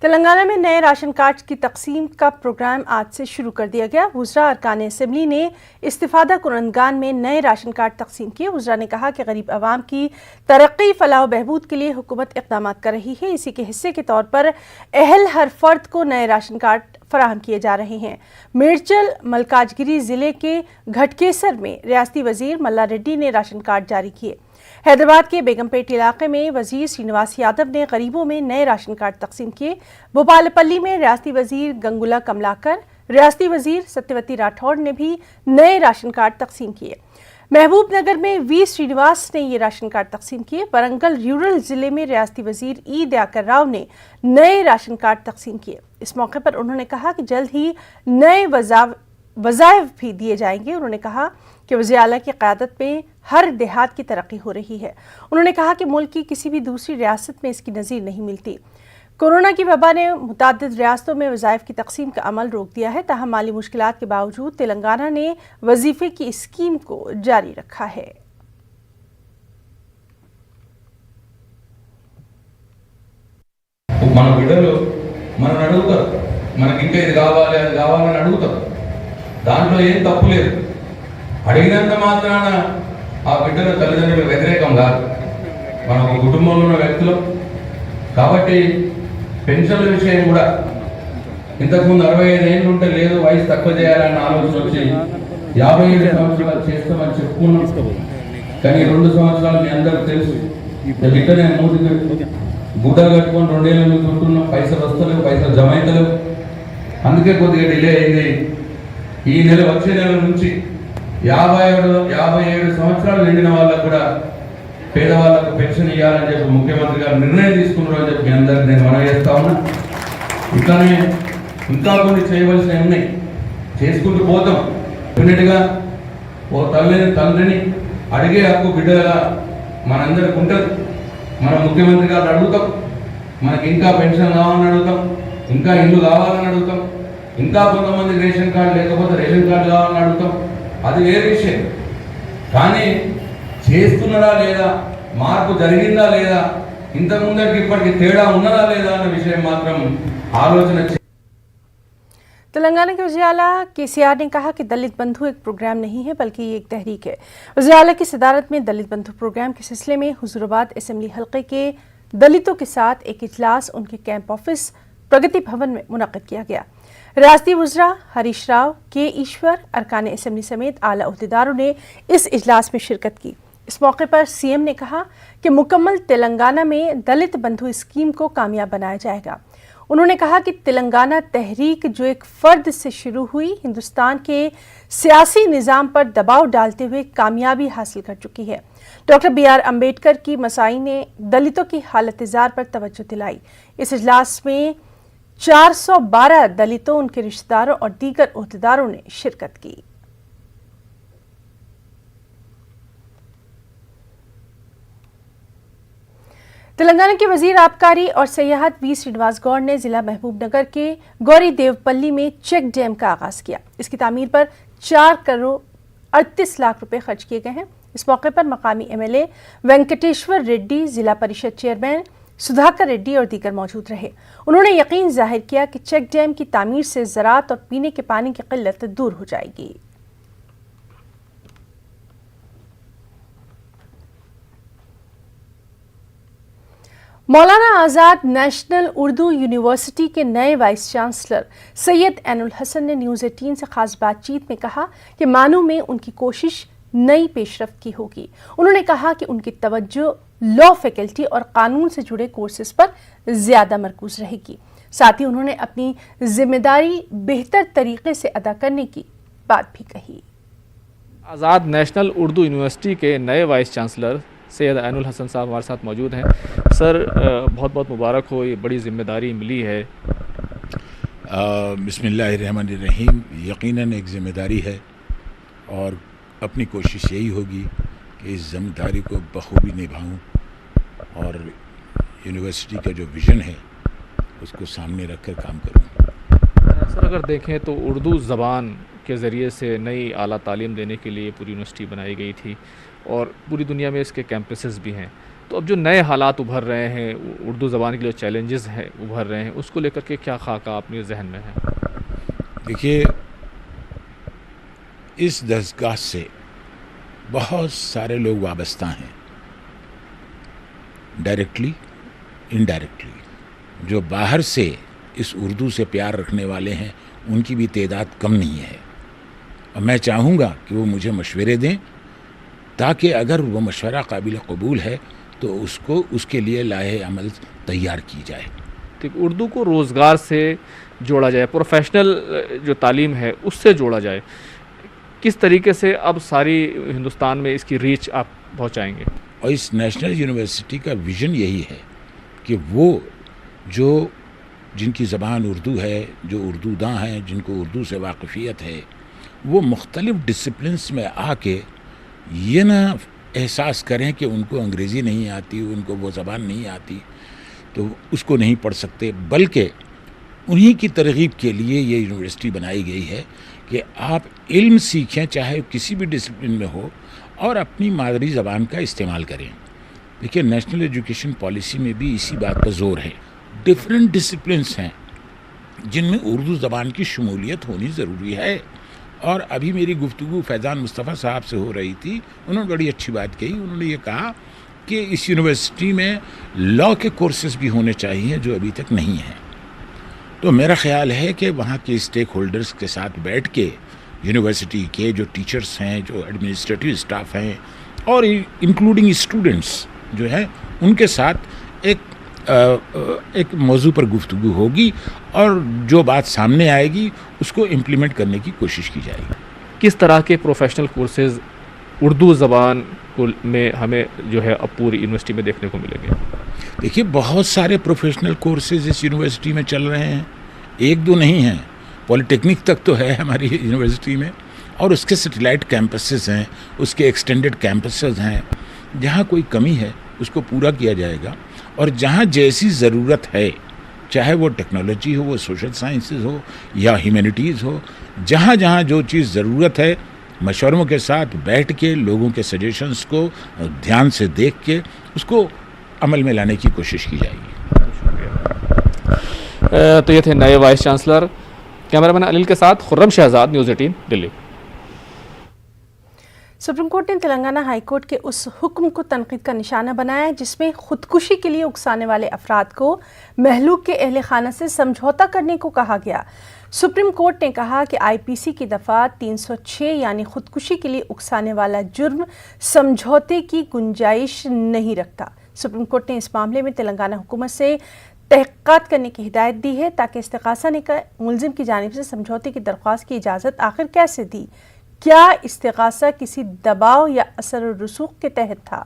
تلنگانہ میں نئے ration card کی تقسیم کا پروگرام آج سے شروع کر دیا گیا۔ وزراء ارکان اسمبلی نے استفادہ کنندگان میں نئے راشن کارڈ تقسیم کیے۔ وزراء نے کہا کہ غریب عوام کی ترقی، فلاح و بہبود کے لیے حکومت اقدامات کر رہی ہے۔ اسی کے حصے کے طور پر اہل ہر فرد کو نئے راشن کارڈ فراہم کیے جا رہے ہیں۔ میرچل ملکاجگیری ضلع کے گھٹکیسر میں ریاستی وزیر ملا ریڈی نے راشن کارڈ جاری کیے۔ حیدرآباد کے بیگم پیٹ علاقے میں وزیر سرینواس یادو نے غریبوں میں نئے راشن کارڈ تقسیم کیے۔ بھوپال پلی میں ریاستی وزیر گنگولا کملاکر، ریاستی وزیر ستیوتی راٹھوڑ نے بھی نئے راشن کارڈ تقسیم کیے۔ محبوب نگر میں وی سرینواس نے یہ راشن کارڈ تقسیم کیے۔ ورنگل رورل ضلع میں ریاستی وزیر ای دیاکر راؤ نے نئے راشن کارڈ تقسیم کیے۔ اس موقع پر انہوں نے کہا کہ جلد ہی نئے وظائف بھی دیے جائیں گے۔ انہوں نے کہا کہ وزیر اعلیٰ کی قیادت میں ہر دیہات کی ترقی ہو رہی ہے۔ انہوں نے کہا کہ ملک کی کسی بھی دوسری ریاست میں اس کی نظیر نہیں ملتی۔ کورونا کی وبا نے متعدد ریاستوں میں وظائف کی تقسیم کا عمل روک دیا ہے، تاہم مالی مشکلات کے باوجود تلنگانہ نے وظیفے کی اسکیم کو جاری رکھا ہے۔ మన బిడ్డలు మనల్ని అడుగుతారు, మనకి ఇంకా ఇది కావాలి అది కావాలని అడుగుతారు. దాంట్లో ఏం తప్పు లేదు. అడిగినంత మాత్రాన ఆ బిడ్డల తల్లిదండ్రులు వ్యతిరేకం కాదు. మన ఒక కుటుంబంలో ఉన్న వ్యక్తులు కాబట్టి పెన్షన్ల విషయం కూడా ఇంతకుముందు 65 ఏళ్ళు ఉంటే లేదు, వయసు తక్కువ చేయాలన్న ఆలోచన వచ్చి 57 సంవత్సరాలు చేస్తామని చెప్పుకున్నాం. కానీ 2 సంవత్సరాలు మీ అందరికీ తెలుసు, బిడ్డనే మూతికి గుడ్డలు కట్టుకొని 2 ఏళ్ళ నుంచి ఉంటున్నాం. పైసలు వస్తలేవు, పైసలు జమ అవుతలేవు. అందుకే కొద్దిగా డిలే అయింది. ఈ నెల వచ్చే నెల నుంచి 57 సంవత్సరాలు నిండిన వాళ్ళకు కూడా పేదవాళ్ళకు పెన్షన్ ఇవ్వాలని చెప్పి ముఖ్యమంత్రి గారు నిర్ణయం తీసుకున్నారు అని చెప్పి మీ అందరికీ నేను మనవి చేస్తా ఉన్నా. ఇట్లానే ఇంకా కొన్ని చేయవలసినవి ఉన్నాయి, చేసుకుంటూ పోతాం. డెఫినెట్గా ఓ తండ్రిని అడిగే హక్కు బిడ్డగా మనందరికి ఉంటుంది. మనం ముఖ్యమంత్రి గారిని అడుగుతాం, మనకి ఇంకా పెన్షన్ కావాలని అడుగుతాం, ఇంకా ఇల్లు కావాలని అడుగుతాం, ఇంకా కొంతమంది రేషన్ కార్డు లేకపోతే రేషన్ కార్డు కావాలని అడుగుతాం. అది వేరే విషయం. కానీ చేస్తున్నారా లేదా, మార్పు జరిగిందా లేదా, ఇంతకుముందరికి ఇప్పటికి తేడా ఉన్నదా లేదా అన్న విషయం మాత్రం ఆలోచన। تلنگانہ کے وزیر اعلیٰ KCR نے کہا کہ دلت بندھو ایک پروگرام نہیں ہے بلکہ یہ ایک تحریک ہے۔ وزیر اعلیٰ کی صدارت میں دلت بندھو پروگرام کے سلسلے میں حضور آباد اسمبلی حلقے کے دلتوں کے ساتھ ایک اجلاس ان کے کیمپ آفس پرگتی بھون میں منعقد کیا گیا۔ ریاستی وزراء ہریش راؤ، کے ایشور، ارکان اسمبلی سمیت اعلیٰ عہدیداروں نے اس اجلاس میں شرکت کی۔ اس موقع پر CM نے کہا کہ مکمل تلنگانہ میں دلت بندھو اسکیم کو کامیاب بنایا جائے گا۔ انہوں نے کہا کہ تلنگانہ تحریک جو ایک فرد سے شروع ہوئی، ہندوستان کے سیاسی نظام پر دباؤ ڈالتے ہوئے کامیابی حاصل کر چکی ہے۔ ڈاکٹر BR امبیڈکر کی مساعی نے دلتوں کی حالت زار پر توجہ دلائی۔ اس اجلاس میں 412 دلتوں، ان کے رشتہ داروں اور دیگر عہدیداروں نے شرکت کی۔ تلنگانہ کے وزیر آبکاری اور سیاحت وی سرینواس گوڑ نے ضلع محبوب نگر کے گوری دیو پلی میں چیک ڈیم کا آغاز کیا۔ اس کی تعمیر پر 4 کروڑ 38 لاکھ روپے خرچ کیے گئے ہیں۔ اس موقع پر مقامی MLA وینکٹیشور ریڈی، ضلع پریشد چیئرمین سدھاکر ریڈی اور دیگر موجود رہے۔ انہوں نے یقین ظاہر کیا کہ چیک ڈیم کی تعمیر سے زراعت اور پینے کے پانی کی قلت دور ہو جائے گی۔ مولانا آزاد نیشنل اردو یونیورسٹی کے نئے وائس چانسلر سید عین الحسن نے نیوز 18 سے خاص بات چیت میں کہا کہ معنوں میں ان کی کوشش نئی پیش رفت کی ہوگی۔ انہوں نے کہا کہ ان کی توجہ لا فیکلٹی اور قانون سے جڑے کورسز پر زیادہ مرکوز رہے گی۔ ساتھ ہی انہوں نے اپنی ذمہ داری بہتر طریقے سے ادا کرنے کی بات بھی کہی۔ آزاد نیشنل اردو یونیورسٹی کے نئے وائس چانسلر سید عین الحسن صاحب ہمارے ساتھ موجود ہیں۔ سر بہت بہت مبارک ہو، یہ بڑی ذمہ داری ملی ہے۔ بسم اللہ الرحمن الرحیم۔ یقیناً ایک ذمہ داری ہے اور اپنی کوشش یہی ہوگی کہ اس ذمہ داری کو بخوبی نبھاؤں اور یونیورسٹی کا جو ویژن ہے اس کو سامنے رکھ کر کام کروں۔ سر اگر دیکھیں تو اردو زبان کے ذریعے سے نئی اعلیٰ تعلیم دینے کے لیے پوری یونیورسٹی بنائی گئی تھی اور پوری دنیا میں اس کے کیمپسز بھی ہیں، تو اب جو نئے حالات ابھر رہے ہیں اردو زبان کے جو چیلنجز ہیں ابھر رہے ہیں اس کو لے کر کے کیا خاکہ اپنے ذہن میں ہے؟ دیکھیے اس دستگاہ سے بہت سارے لوگ وابستہ ہیں، ڈائریکٹلی انڈائریکٹلی. جو باہر سے اس اردو سے پیار رکھنے والے ہیں ان کی بھی تعداد کم نہیں ہے، اور میں چاہوں گا کہ وہ مجھے مشورے دیں تاکہ اگر وہ مشورہ قابل قبول ہے تو اس کے لیے لائحہ عمل تیار کی جائے. اردو کو روزگار سے جوڑا جائے، پروفیشنل جو تعلیم ہے اس سے جوڑا جائے. کس طریقے سے اب ساری ہندوستان میں اس کی ریچ آپ پہنچائیں گے؟ اور اس نیشنل یونیورسٹی کا ویژن یہی ہے کہ وہ جن کی زبان اردو ہے، جو اردو داں ہیں، جن کو اردو سے واقفیت ہے، وہ مختلف ڈسپلنس میں آ کے یہ نہ احساس کریں کہ ان کو انگریزی نہیں آتی، ان کو وہ زبان نہیں آتی تو اس کو نہیں پڑھ سکتے، بلکہ انہی کی ترغیب کے لیے یہ یونیورسٹی بنائی گئی ہے کہ آپ علم سیکھیں چاہے کسی بھی ڈسپلن میں ہو اور اپنی مادری زبان کا استعمال کریں. دیکھیے نیشنل ایجوکیشن پالیسی میں بھی اسی بات پر زور ہے. ڈفرینٹ ڈسپلنس ہیں جن میں اردو زبان کی شمولیت ہونی ضروری ہے. اور ابھی میری گفتگو فیضان مصطفیٰ صاحب سے ہو رہی تھی، انہوں نے بڑی اچھی بات کہی. انہوں نے یہ کہا کہ اس یونیورسٹی میں لاء کے کورسز بھی ہونے چاہیے جو ابھی تک نہیں ہیں. تو میرا خیال ہے کہ وہاں کے اسٹیک ہولڈرز کے ساتھ بیٹھ کے یونیورسٹی کے جو ٹیچرز ہیں، جو ایڈمنسٹریٹو اسٹاف ہیں اور انکلوڈنگ اسٹوڈنٹس جو ہیں ان کے ساتھ ایک موضوع پر گفتگو ہوگی اور جو بات سامنے آئے گی اس کو امپلیمنٹ کرنے کی کوشش کی جائے گی. کس طرح کے پروفیشنل کورسز اردو زبان میں ہمیں جو ہے اب پوری یونیورسٹی میں دیکھنے کو ملیں گے؟ دیکھیے بہت سارے پروفیشنل کورسز اس یونیورسٹی میں چل رہے ہیں، ایک دو نہیں ہیں. پولی ٹیکنک تک تو ہے ہماری یونیورسٹی میں، اور اس کے سیٹلائٹ کیمپسز ہیں، اس کے ایکسٹینڈڈ کیمپسز ہیں. جہاں کوئی کمی ہے اس کو پورا کیا جائے گا، اور جہاں جیسی ضرورت ہے، چاہے وہ ٹیکنالوجی ہو، وہ سوشل سائنسز ہو یا ہیومینٹیز ہو، جہاں جہاں جو چیز ضرورت ہے مشوروں کے ساتھ بیٹھ کے لوگوں کے سجیشنز کو دھیان سے دیکھ کے اس کو عمل میں لانے کی کوشش کی جائے گی. تو یہ تھے نئے وائس چانسلر. کیمرہ مین علیل کے ساتھ خرم شہزاد، نیوز 18 دلی. سپریم کورٹ نے تلنگانہ ہائی کورٹ کے اس حکم کو تنقید کا نشانہ بنایا ہے جس میں خودکشی کے لیے اکسانے والے افراد کو مہلوک کے اہل خانہ سے سمجھوتہ کرنے کو کہا گیا. سپریم کورٹ نے کہا کہ آئی پی سی کی دفعہ 306 یعنی خودکشی کے لیے اکسانے والا جرم سمجھوتے کی گنجائش نہیں رکھتا. سپریم کورٹ نے اس معاملے میں تلنگانہ حکومت سے تحقیقات کرنے کی ہدایت دی ہے تاکہ استغاثہ نے ملزم کی جانب سے سمجھوتے کی درخواست کی اجازت آخر کیسے دی؟ کیا استغاثہ کسی دباؤ یا اثر و رسوخ کے تحت تھا؟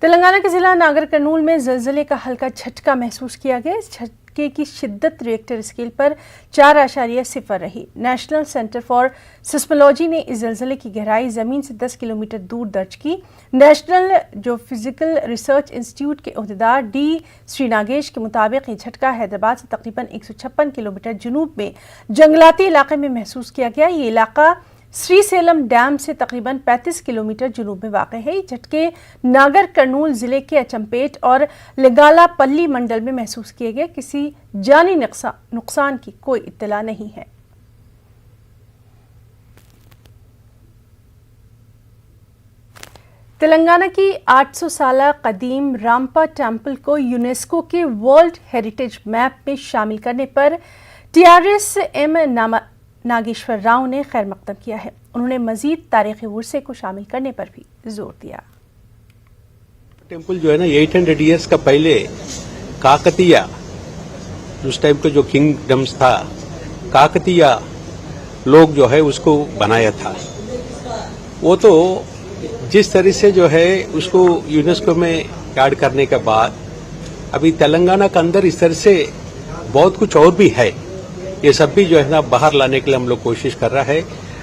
تلنگانہ کے ضلع ناگر کرنول میں زلزلے کا ہلکا جھٹکا محسوس کیا گیا. اس جھٹکے کی شدت ریکٹر اسکیل پر 4.0 رہی. نیشنل سینٹر فار سسمولوجی نے اس زلزلے کی گہرائی زمین سے 10 کلومیٹر دور درج کی. نیشنل جو فزیکل ریسرچ انسٹیٹیوٹ کے عہدیدار ڈی سری ناگیش کے مطابق یہ جھٹکا حیدرآباد سے تقریباً 156 کلومیٹر جنوب میں جنگلاتی علاقے میں محسوس کیا گیا. یہ علاقہ سری سیلم ڈیم سے تقریباً 35 کلومیٹر جنوب میں واقع ہے. یہ جھٹکے ناگر کرنول ضلع کے اچمپیٹ اور لگالا پلی منڈل میں محسوس کیے گئے. کسی جانی نقصان کی کوئی اطلاع نہیں ہے. تلنگانہ کی 800 سالہ قدیم رامپا ٹیمپل کو یونیسکو کے ورلڈ ہیریٹیج میپ میں شامل کرنے پر TRS ایم ناگیشور راؤ نے خیر مقدم کیا ہے. انہوں نے مزید تاریخی ورثے کو شامل کرنے پر بھی زور دیا. ٹیمپل جو ہے نا 800 ایئرس کا پہلے کاکتیہ اس ٹائم کا جو کنگڈمز تھا کاکتیہ لوگ جو ہے اس کو بنایا تھا. وہ تو جس طرح سے جو ہے اس کو یونیسکو میں ایڈ کرنے کے بعد ابھی تلنگانہ کے اندر اس طرح سے بہت کچھ اور بھی ہے. یہ سب بھی جو ہے نا باہر لانے کے لیے ہم لوگ کوشش کر رہا ہے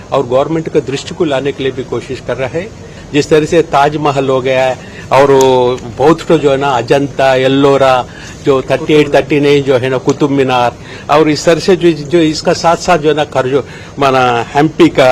اور گورنمنٹ کے درشٹی کو لانے کے لیے بھی کوشش کر رہا ہے. جس طرح سے تاج محل ہو گیا ہے اور بہت جو ہے نا اجنتا ایلورا جو 38 39 جو ہے نا قطب مینار اور اس طرح سے جو اس کا ساتھ ساتھ جو ہے نا مانا ہمپی کا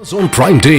Amazon Prime Day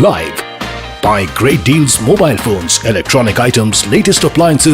live. Buy great deals, mobile phones, electronic items, latest appliances